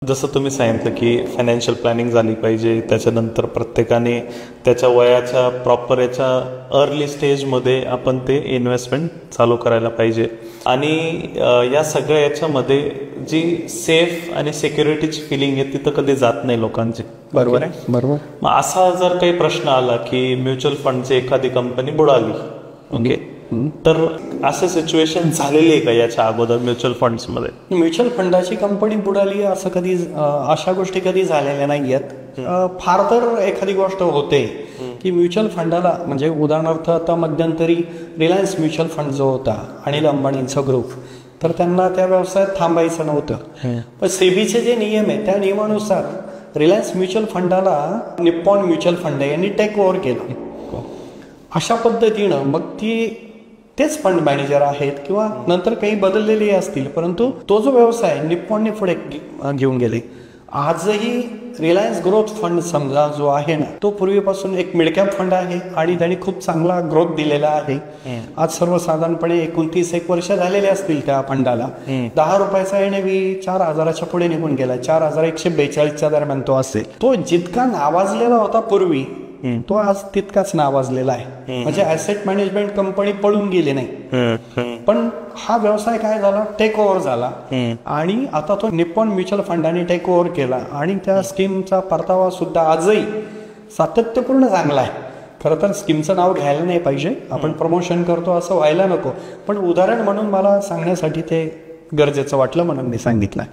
जसं तुम्ही सांगितलं की फायनान्शियल प्लॅनिंग झाली पाहिजे, त्याच्यानंतर प्रत्येकाने त्याच्या वयाच्या प्रॉपर याच्या अर्ली स्टेजमध्ये आपण ते इन्व्हेस्टमेंट चालू करायला पाहिजे. आणि या सगळ्या याच्यामध्ये जी सेफ आणि सिक्युरिटीची फिलिंग आहे तिथं कधी जात नाही लोकांची. बरोबर आहे, बरोबर. मग असा जर काही प्रश्न आला की म्युच्युअल फंडची एखादी कंपनी बुडाली, ओके, तर असं सिच्युएशन झालेली आहे का याच्या अगोदर म्युच्युअल फंड्समध्ये? म्युच्युअल फंडाची कंपनी बुडाली असं कधी, अशा गोष्टी कधी झालेल्या नाही आहेत. फार तर एखादी गोष्ट होते की म्युच्युअल फंडाला, म्हणजे उदाहरणार्थ आता मध्यंतरी रिलायन्स म्युच्युअल फंड जो होता अनिल अंबानींचा ग्रुप, तर त्यांना त्या व्यवसायात थांबायचं नव्हतं. पण सेबीचे जे नियम आहे त्या नियमानुसार रिलायन्स म्युच्युअल फंडाला निप्पॉन म्युच्युअल फंड यांनी टेक ओव्हर केलं. अशा पद्धतीनं मग तेच फंड मॅनेजर आहेत किंवा नंतर काही बदललेले असतील, परंतु तो जो व्यवसाय निप्पॉनने पुढे घेऊन गेले. आजही रिलायन्स ग्रोथ फंड समजा जो आहे ना, तो पूर्वीपासून एक मिड कॅप फंड आहे आणि त्यांनी खूप चांगला ग्रोथ दिलेला आहे. आज सर्वसाधारणपणे 29 वर्ष झालेले असतील त्या फंडाला. 10 रुपयाचा एनएव्ही 4,000च्या पुढे निघून गेला. 4,142च्या दरम्यान तो असेल. तो जितका नावाजलेला होता पूर्वी, तो आज तितकाच नावाजलेला आहे. म्हणजे ऍसेट मॅनेजमेंट कंपनी पळून गेली नाही, पण हा व्यवसाय काय झाला, टेक ओव्हर झाला. आणि आता तो निप्पॉन म्युच्युअल फंडाने टेक ओव्हर केला आणि त्या स्कीमचा परतावा सुद्धा आजही सातत्यपूर्ण चांगला आहे. खरं तर स्कीमचं नाव घ्यायला नाही पाहिजे, आपण प्रमोशन करतो असं व्हायला नको, पण उदाहरण म्हणून मला सांगण्यासाठी ते गरजेचं वाटलं म्हणून मी सांगितलं.